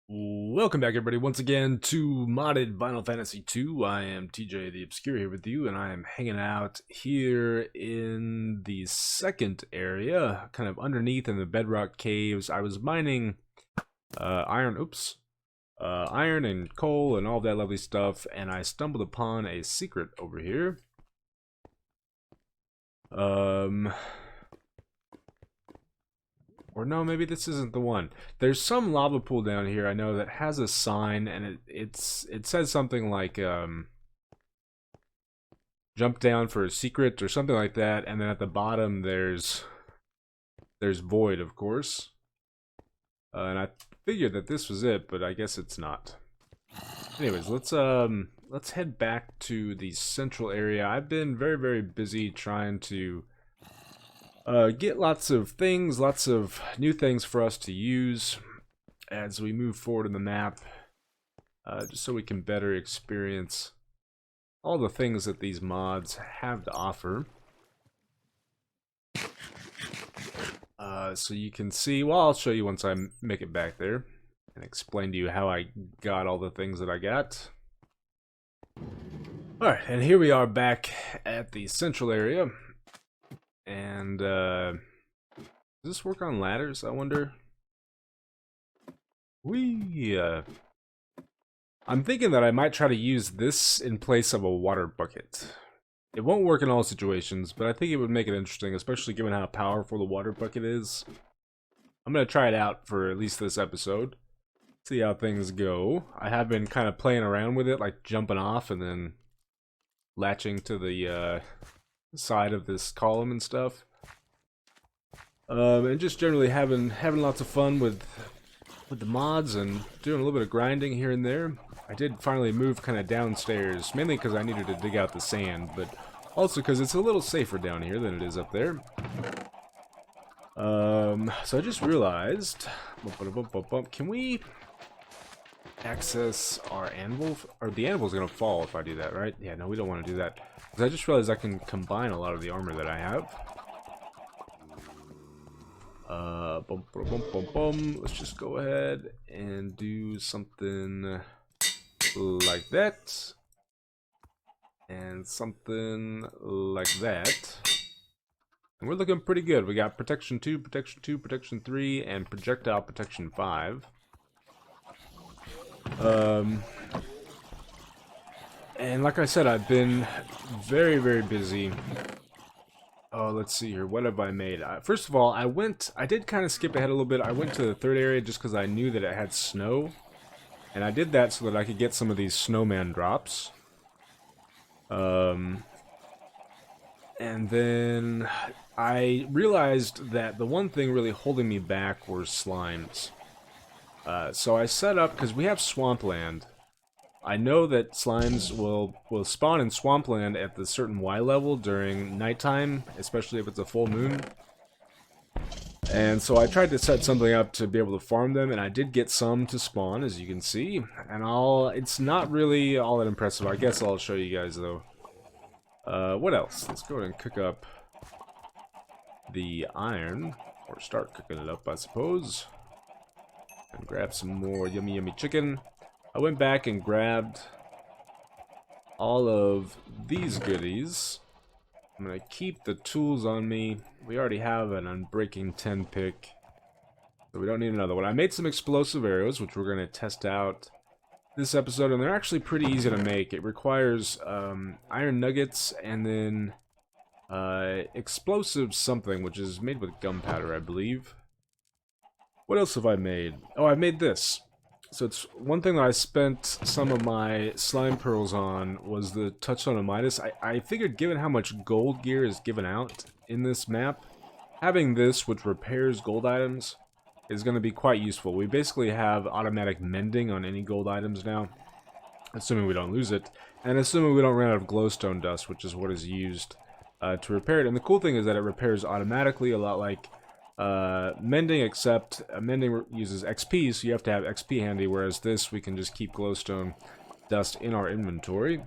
Welcome back, everybody, once again to modded Final Fantasy II. I am TJ the Obscure here with you, and I am hanging out here in the second area, kind of underneath in the bedrock caves. I was mining iron and coal and all that lovely stuff, and I stumbled upon a secret over here. Or no, maybe this isn't the one. There's some lava pool down here I know that has a sign, and it says something like jump down for a secret or something like that, and then at the bottom there's void, of course. And I figured that this was it, but I guess it's not. Anyways, let's head back to the central area. I've been very busy trying to get lots of things, lots of new things for us to use as we move forward in the map, just so we can better experience all the things that these mods have to offer. So you can see, well, I'll show you once I make it back there and explain to you how I got all the things that I got. Alright, and here we are back at the central area. And, does this work on ladders, I wonder? I'm thinking that I might try to use this in place of a water bucket. It won't work in all situations, but I think it would make it interesting, especially given how powerful the water bucket is. I'm gonna try it out for at least this episode. See how things go. I have been kind of playing around with it, like jumping off and then latching to the, side of this column and stuff, and just generally having lots of fun with the mods and doing a little bit of grinding here and there. I did finally move kind of downstairs, mainly because I needed to dig out the sand, but also because it's a little safer down here than it is up there. So I just realized, can we access our anvil? Or the anvil's gonna fall if I do that, right? Yeah, no, we don't want to do that. Because I just realized I can combine a lot of the armor that I have. Let's just go ahead and do something like that. And something like that. And we're looking pretty good. We got protection 2, protection 2, protection 3, and projectile protection 5. And like I said, I've been very busy. Oh, let's see here. What have I made? First of all, I did kind of skip ahead a little bit. I went to the third area just because I knew that it had snow. And I did that so that I could get some of these snowman drops. And then I realized that the one thing really holding me back were slimes. So I set up, because we have swampland. I know that slimes will spawn in swampland at the certain Y level during nighttime, especially if it's a full moon. And so I tried to set something up to be able to farm them, and I did get some to spawn, as you can see. And it's not really all that impressive. I guess I'll show you guys, though. What else? Let's go ahead and cook up the iron, or start cooking it up, I suppose. And grab some more yummy chicken. I went back and grabbed all of these goodies. I'm going to keep the tools on me. We already have an Unbreaking 10 pick, so we don't need another one. I made some explosive arrows, which we're going to test out this episode, and they're actually pretty easy to make. It requires iron nuggets and then explosive something, which is made with gunpowder, I believe. What else have I made? Oh, I made this. So it's one thing that I spent some of my slime pearls on was the Touchstone of Midas. I figured, given how much gold gear is given out in this map, having this, which repairs gold items, is going to be quite useful. We basically have automatic mending on any gold items now, assuming we don't lose it, and assuming we don't run out of glowstone dust, which is what is used to repair it. And the cool thing is that it repairs automatically, a lot like mending, except mending uses XP, so you have to have XP handy, whereas this, we can just keep glowstone dust in our inventory.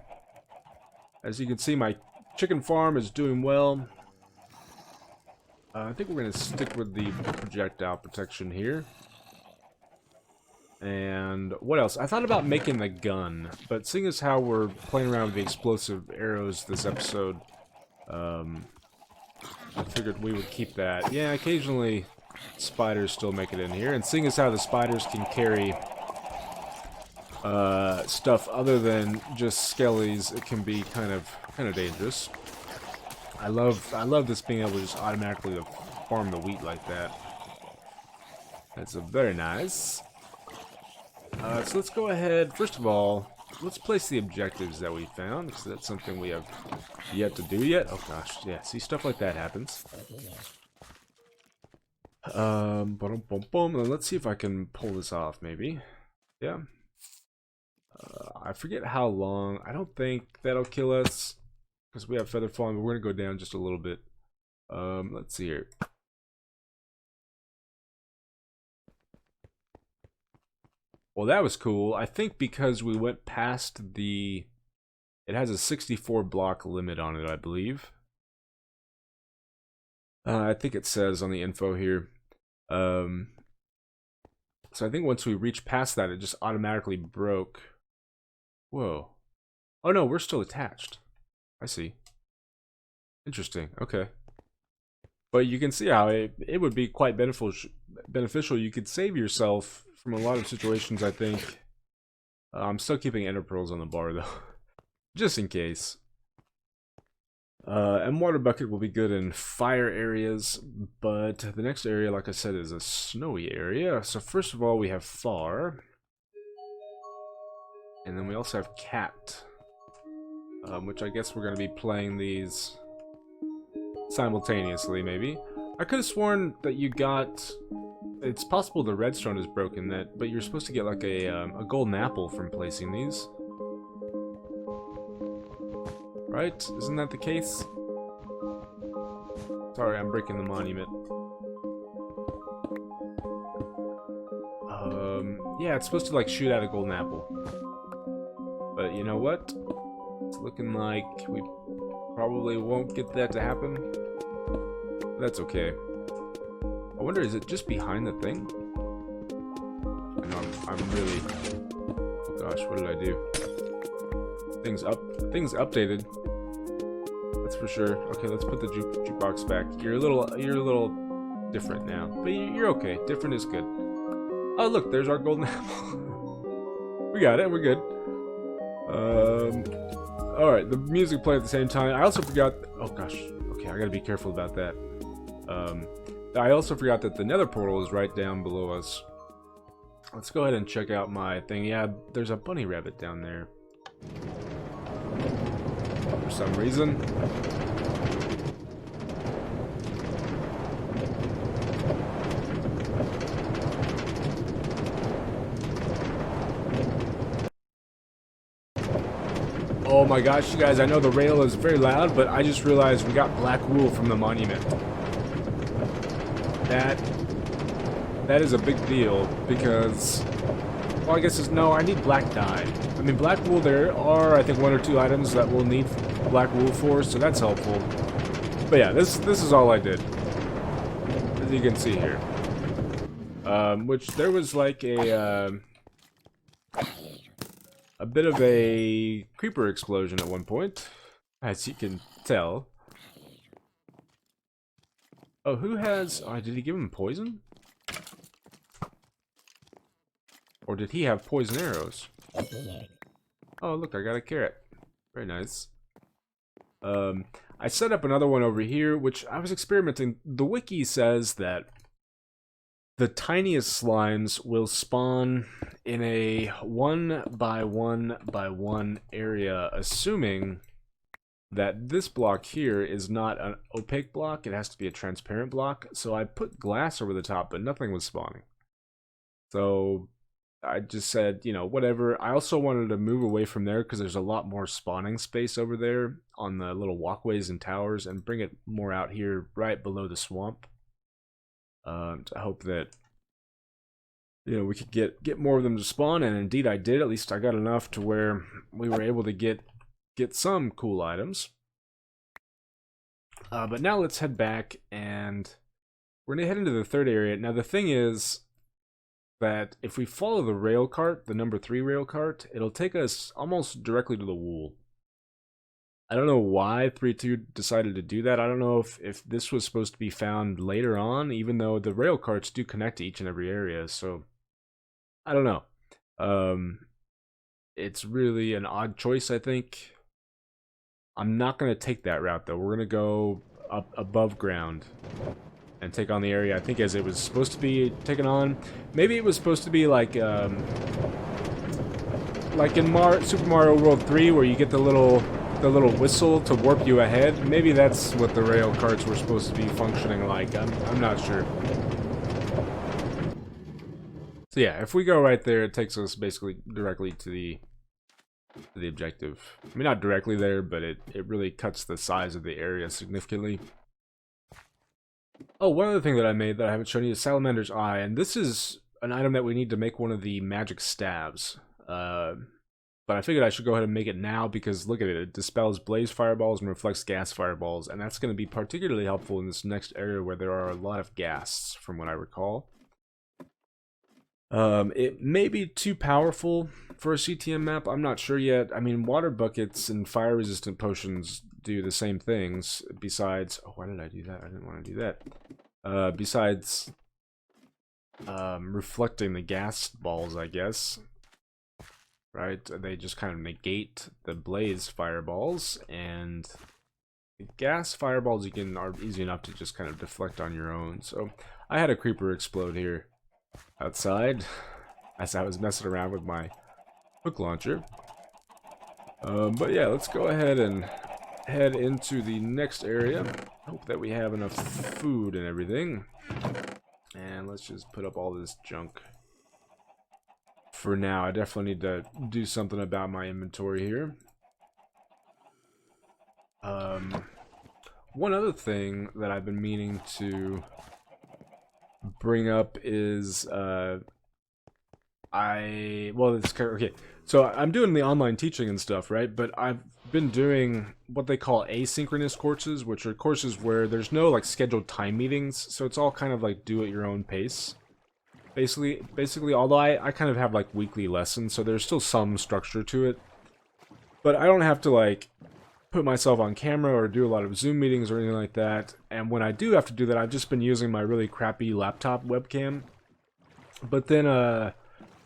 As you can see, my chicken farm is doing well. I think we're going to stick with the projectile protection here. And what else? I thought about making the gun, but seeing as how we're playing around with the explosive arrows this episode, I figured we would keep that. Yeah, occasionally spiders still make it in here, and seeing as how the spiders can carry stuff other than just skellies, it can be kind of dangerous. I love this being able to just automatically farm the wheat like that. That's very nice. So let's go ahead. First of all, let's place the objectives that we found, because that's something we have yet to do yet. Oh gosh, yeah. See, stuff like that happens. Boom, boom, boom. Let's see if I can pull this off. Maybe. Yeah. I forget how long. I don't think that'll kill us because we have feather falling, but we're gonna go down just a little bit. Let's see here. Well, that was cool. I think because we went past the... It has a 64 block limit on it, I believe. I think it says on the info here. So I think once we reach past that, it just automatically broke. Whoa. Oh no, we're still attached. I see. Interesting. Okay. But you can see how it would be quite beneficial. You could save yourself from a lot of situations, I think. I'm still keeping ender pearls on the bar, though. Just in case. And water bucket will be good in fire areas, but the next area, like I said, is a snowy area. So first of all, we have far. And then we also have cat. Which I guess we're going to be playing these simultaneously, maybe. I could have sworn that you got... It's possible the redstone is broken, but you're supposed to get like a golden apple from placing these. Right? Isn't that the case? Sorry, I'm breaking the monument. Yeah, it's supposed to like shoot out a golden apple. But you know what? It's looking like we probably won't get that to happen. But that's okay. I wonder, is it just behind the thing? I know I'm really... Oh gosh, what did I do? Things updated. That's for sure. Okay, let's put the jukebox back. You're a little different now, but you're okay. Different is good. Oh look, there's our golden apple. We got it. We're good. All right, the music played at the same time. I also forgot. Oh gosh. Okay, I gotta be careful about that. I also forgot that the nether portal is right down below us. Let's go ahead and check out my thing. Yeah, there's a bunny rabbit down there. For some reason. Oh my gosh, you guys, I know the rail is very loud, but I just realized we got black wool from the monument. That is a big deal, because... Well, I guess it's... No, I need black dye. I mean, black wool, there are, I think, 1 or 2 items that we'll need black wool for, so that's helpful. But yeah, this is all I did. As you can see here. Which, there was like a bit of a creeper explosion at one point, as you can tell. Oh, who has... Oh, did he give him poison? Or did he have poison arrows? Oh, look, I got a carrot. Very nice. I set up another one over here, which I was experimenting. The wiki says that the tiniest slimes will spawn in a 1 by 1 by 1 area, assuming that this block here is not an opaque block. It has to be a transparent block. So I put glass over the top, but nothing was spawning. So I just said, you know, whatever. I also wanted to move away from there because there's a lot more spawning space over there on the little walkways and towers, and bring it more out here right below the swamp. I hope that, you know, we could get more of them to spawn, and indeed I did. At least I got enough to where we were able to get some cool items. But now let's head back, and we're gonna head into the third area. Now the thing is, that if we follow the rail cart, the number 3 rail cart, it'll take us almost directly to the wool. I don't know why 3-2 decided to do that. I don't know if this was supposed to be found later on, even though the rail carts do connect to each and every area, so I don't know. It's really an odd choice, I think. I'm not going to take that route, though. We're going to go up above ground and take on the area, I think, as it was supposed to be taken on. Maybe it was supposed to be like in Super Mario World 3, where you get the little whistle to warp you ahead. Maybe that's what the rail carts were supposed to be functioning like. I'm not sure. So yeah, if we go right there, it takes us basically directly to the objective. I mean, not directly there, but it really cuts the size of the area significantly. Oh, one other thing that I made that I haven't shown you is Salamander's Eye, and this is an item that we need to make one of the magic staves. But I figured I should go ahead and make it now because look at it. It dispels blaze fireballs and reflects gas fireballs, and that's going to be particularly helpful in this next area where there are a lot of ghasts, from what I recall. It may be too powerful for a CTM map. I'm not sure yet. I mean, water buckets and fire-resistant potions do the same things. Besides, oh, why did I do that? I didn't want to do that. Besides, reflecting the gas balls, I guess. Right? They just kind of negate the blaze fireballs, and the gas fireballs are easy enough to just kind of deflect on your own. So I had a creeper explode here outside as I was messing around with my hook launcher. But yeah, let's go ahead and head into the next area. Hope that we have enough food and everything. And let's just put up all this junk. For now, I definitely need to do something about my inventory here. One other thing that I've been meaning to bring up is okay. So I'm doing the online teaching and stuff, right? But I've been doing what they call asynchronous courses, which are courses where there's no like scheduled time meetings, so it's all kind of like do at your own pace. Basically, although I kind of have like weekly lessons, so there's still some structure to it. But I don't have to like put myself on camera or do a lot of Zoom meetings or anything like that. And when I do have to do that, I've just been using my really crappy laptop webcam. But then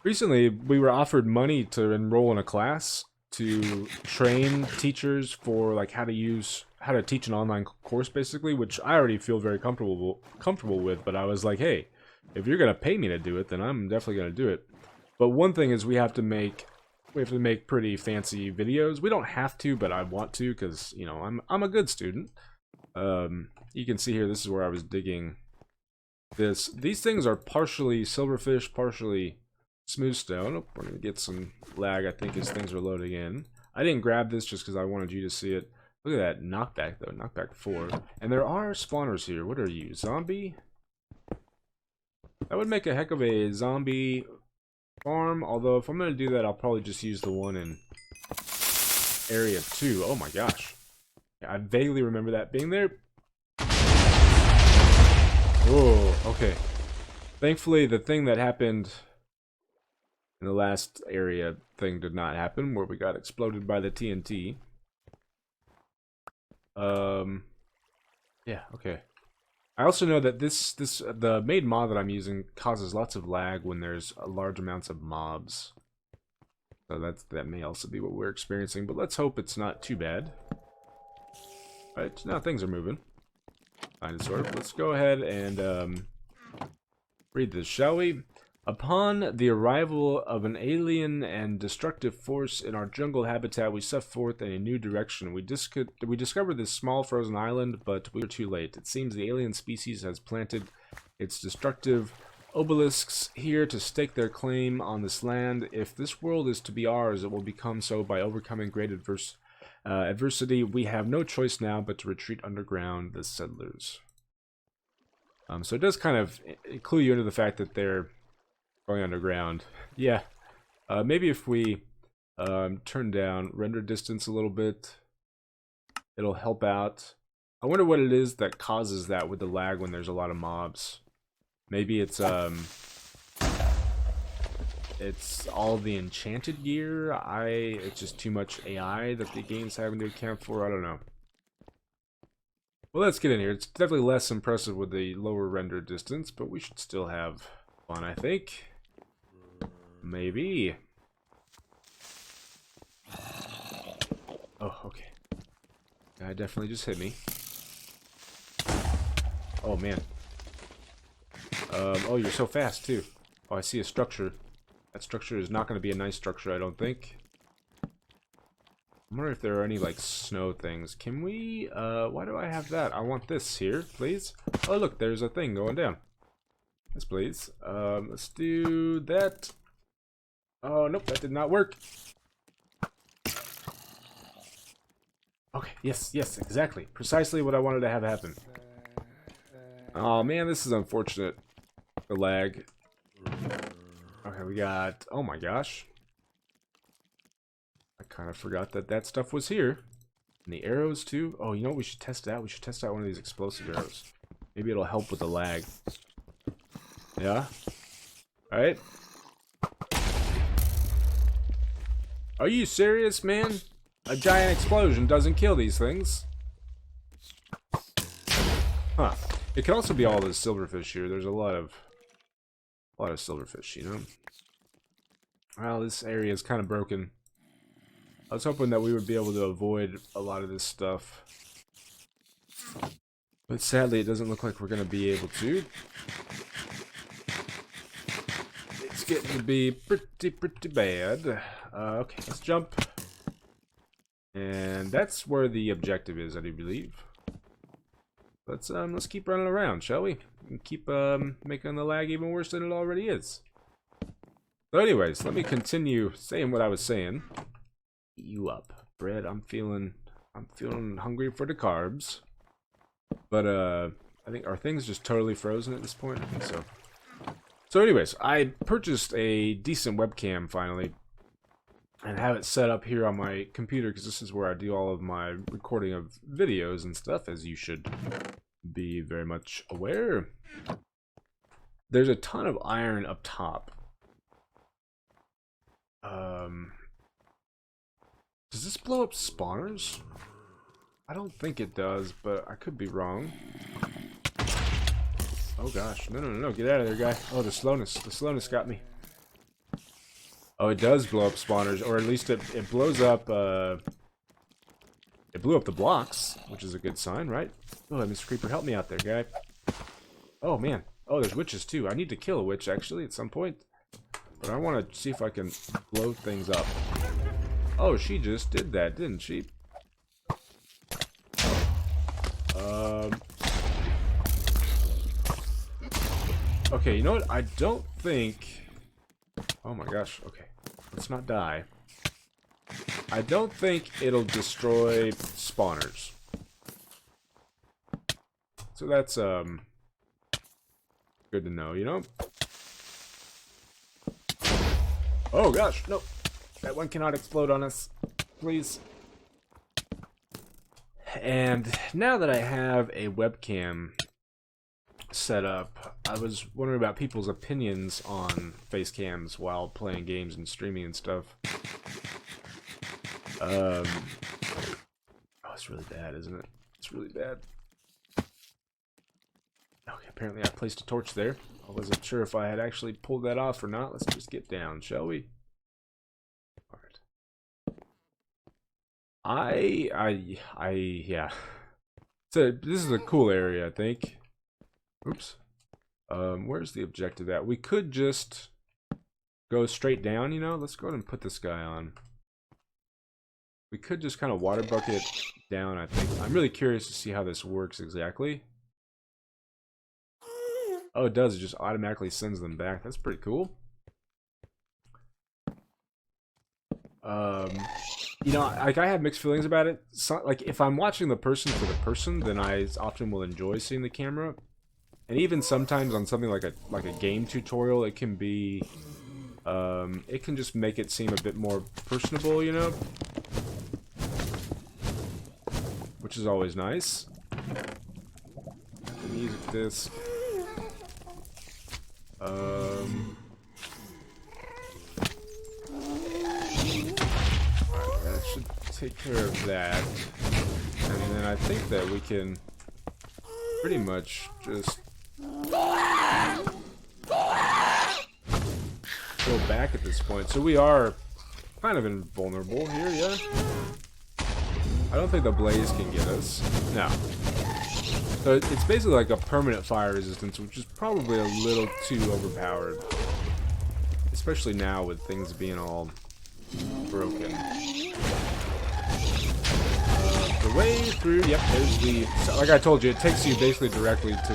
recently we were offered money to enroll in a class to train teachers for like how to teach an online course, basically, which I already feel very comfortable with. But I was like, hey, if you're gonna pay me to do it, then I'm definitely gonna do it. But one thing is we have to make pretty fancy videos. We don't have to, but I want to because, you know, I'm a good student. You can see here, this is where I was digging this. These things are partially silverfish, partially smooth stone. Oh, we're gonna get some lag, I think, as things are loading in. I didn't grab this just because I wanted you to see it. Look at that knockback though, knockback 4. And there are spawners here. What are you, zombie? That would make a heck of a zombie farm, although if I'm going to do that, I'll probably just use the one in Area 2. Oh my gosh. Yeah, I vaguely remember that being there. Oh, okay. Thankfully, the thing that happened in the last area thing did not happen, where we got exploded by the TNT. Yeah, okay. I also know that the made mod that I'm using causes lots of lag when there's large amounts of mobs. So that may also be what we're experiencing, but let's hope it's not too bad. Right, now things are moving. Kind of, sort of. Let's go ahead and read this, shall we? Upon the arrival of an alien and destructive force in our jungle habitat, we set forth in a new direction. We discovered this small frozen island, but we were too late. It seems the alien species has planted its destructive obelisks here to stake their claim on this land. If this world is to be ours, it will become so by overcoming great adversity. We have no choice now but to retreat underground, the settlers. So it does kind of clue you into the fact that they're going underground. Yeah. Maybe if we turn down render distance a little bit, it'll help out. I wonder what it is that causes that with the lag when there's a lot of mobs. Maybe it's it's all the enchanted gear. It's just too much AI that the game's having to account for. I don't know. Well, let's get in here. It's definitely less impressive with the lower render distance, but we should still have fun, I think. Maybe. Oh, okay. Guy definitely just hit me. Oh, man. Oh, you're so fast, too. Oh, I see a structure. That structure is not going to be a nice structure, I don't think. I wonder if there are any, like, snow things. Can we, why do I have that? I want this here, please. Oh, look, there's a thing going down. Yes, please. Let's do that. Oh, nope, that did not work. Okay, yes, exactly. Precisely what I wanted to have happen. Oh, man, this is unfortunate. The lag. Okay, we got, oh my gosh. I kind of forgot that that stuff was here. And the arrows, too. Oh, you know what? We should test out. We should test out one of these explosive arrows. Maybe it'll help with the lag. Yeah? Alright. Are you serious, man? A giant explosion doesn't kill these things. Huh. It could also be all the silverfish here. There's a lot of silverfish, you know? Well, this area is kind of broken. I was hoping that we would be able to avoid a lot of this stuff. But sadly, it doesn't look like we're going to be able to. It's getting to be pretty bad. Okay, let's jump. And that's where the objective is, I do believe. Let's keep running around, shall we? And keep making the lag even worse than it already is. So anyways, let me continue saying what I was saying. You up, bread. I'm feeling hungry for the carbs. But I think, are things just totally frozen at this point? I think so. So anyways, I purchased a decent webcam finally, and have it set up here on my computer because this is where I do all of my recording of videos and stuff, as you should be very much aware. There's a ton of iron up top. Does this blow up spawners? I don't think it does, but I could be wrong. Oh gosh, no, get out of there, guy. Oh, the slowness got me. Oh, it does blow up spawners, or at least it blows up, it blew up the blocks, which is a good sign, right? Oh, Mr. Creeper, help me out there, guy. Oh, man. Oh, there's witches, too. I need to kill a witch, actually, at some point. But I want to see if I can blow things up. Oh, she just did that, didn't she? Okay, you know what? I don't think... Oh my gosh, okay. Let's not die. I don't think it'll destroy spawners. So that's, good to know, you know? Oh gosh, no. That one cannot explode on us. Please. And now that I have a webcam set up, I was wondering about people's opinions on face cams while playing games and streaming and stuff. Oh, it's really bad, isn't it? It's really bad. Okay, apparently I placed a torch there. I wasn't sure if I had actually pulled that off or not. Let's just get down, shall we? Alright. Yeah. So, this is a cool area, I think. Oops. Where's the objective at? We could just go straight down, you know? Let's go ahead and put this guy on. We could just kind of water bucket down, I think. I'm really curious to see how this works exactly. Oh, it does. It just automatically sends them back. That's pretty cool. You know, like, I have mixed feelings about it. So, like, if I'm watching the person for the person, then I often will enjoy seeing the camera. And even sometimes on something like a game tutorial, it can be, it can just make it seem a bit more personable, you know? Which is always nice. Music disc. take care of that. And then I think that we can pretty much just go back at this point. So we are kind of invulnerable here, yeah? I don't think the blaze can get us. No. So it's basically like a permanent fire resistance, which is probably a little too overpowered. Especially now with things being all broken. The way through, yep, there's the, so like I told you, it takes you basically directly to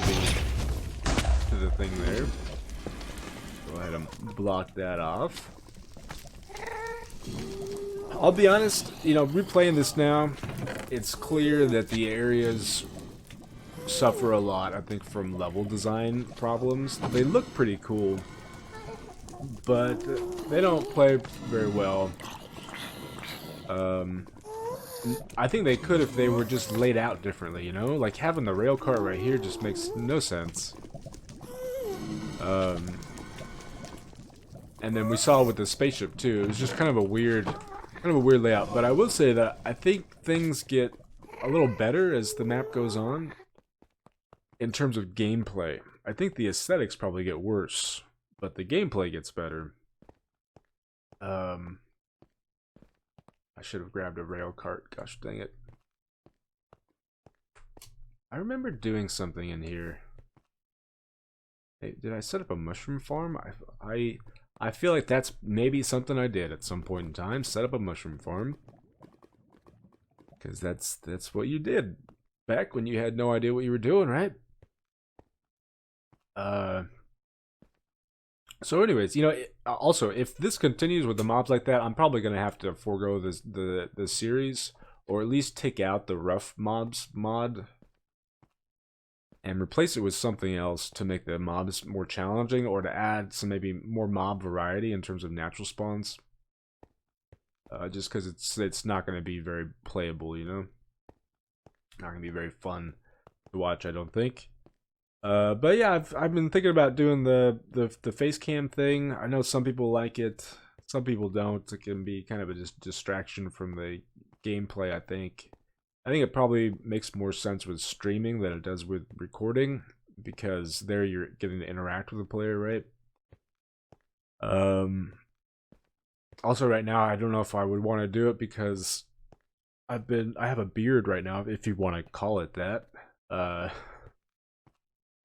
the thing there. Go ahead and block that off. I'll be honest, you know, replaying this now, it's clear that the areas suffer a lot, I think, from level design problems. They look pretty cool, but they don't play very well. I think they could if they were just laid out differently, you know? Like having the rail cart right here just makes no sense. And then we saw with the spaceship too, it was just kind of a weird layout. But I will say that I think things get a little better as the map goes on in terms of gameplay. I think the aesthetics probably get worse, but the gameplay gets better. I should have grabbed a rail cart. Gosh dang it. I remember doing something in here. Hey, did I set up a mushroom farm? I feel like that's maybe something I did at some point in time. Set up a mushroom farm. Because that's what you did back when you had no idea what you were doing, right? So anyways, you know, also, if this continues with the mobs like that, I'm probably going to have to forego the series, or at least take out the rough mobs mod, and replace it with something else to make the mobs more challenging, or to add some maybe more mob variety in terms of natural spawns. Just because it's not going to be very playable, you know? Not going to be very fun to watch, I don't think. But yeah, I've been thinking about doing the face cam thing. I know some people like it, some people don't. It can be kind of a distraction from the gameplay, I think. I think it probably makes more sense with streaming than it does with recording, because there you're getting to interact with the player, right? Also right now, I don't know if I would want to do it because I have a beard right now, if you want to call it that.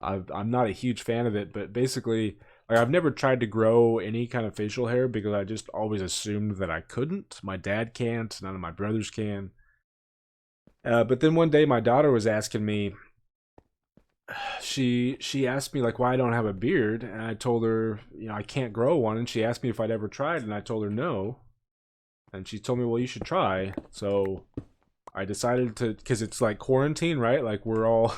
I'm not a huge fan of it, but basically, like, I've never tried to grow any kind of facial hair because I just always assumed that I couldn't. My dad can't, none of my brothers can. But then one day my daughter was asking me, she asked me like why I don't have a beard, and I told her, you know, I can't grow one, and she asked me if I'd ever tried, and I told her no. And she told me, well, you should try. So I decided to, because it's like quarantine, right? Like we're all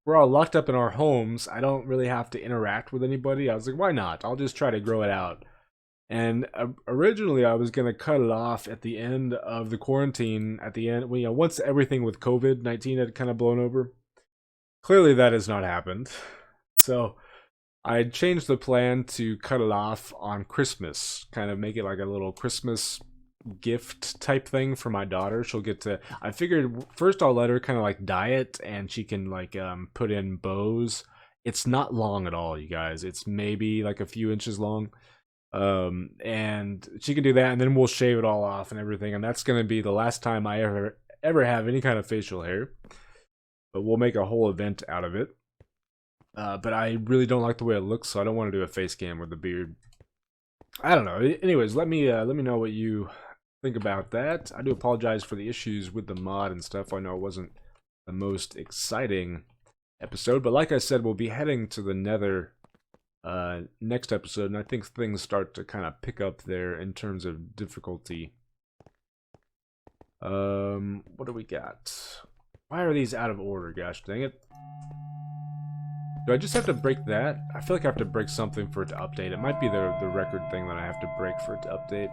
locked up in our homes. I don't really have to interact with anybody. I was like, why not? I'll just try to grow it out. And originally I was going to cut it off at the end of the quarantine, at the end, you know, once everything with COVID-19 had kind of blown over. Clearly that has not happened. So I changed the plan to cut it off on Christmas, kind of make it like a little Christmas gift type thing for my daughter. She'll get to, I figured first I'll let her kind of like dye it, and she can like put in bows. It's not long at all, you guys. It's maybe like a few inches long. And she can do that, and then we'll shave it all off and everything, and that's going to be the last time I ever have any kind of facial hair. But we'll make a whole event out of it. But I really don't like the way it looks, so I don't want to do a face cam with the beard. I don't know. Anyways, let me know what you think about that. I do apologize for the issues with the mod and stuff. I know it wasn't the most exciting episode, but like I said, we'll be heading to the Nether next episode, and I think things start to kind of pick up there in terms of difficulty. What do we got? Why are these out of order? Gosh dang it. Do I just have to break that? I feel like I have to break something for it to update. It might be the record thing that I have to break for it to update.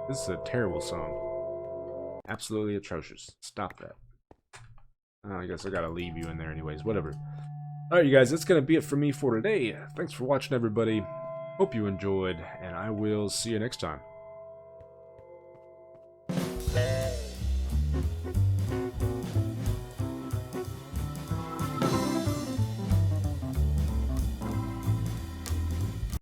This is a terrible song. Absolutely atrocious. Stop that. I guess I gotta leave you in there anyways. Whatever. Alright, you guys, that's gonna be it for me for today. Thanks for watching, everybody. Hope you enjoyed, and I will see you next time.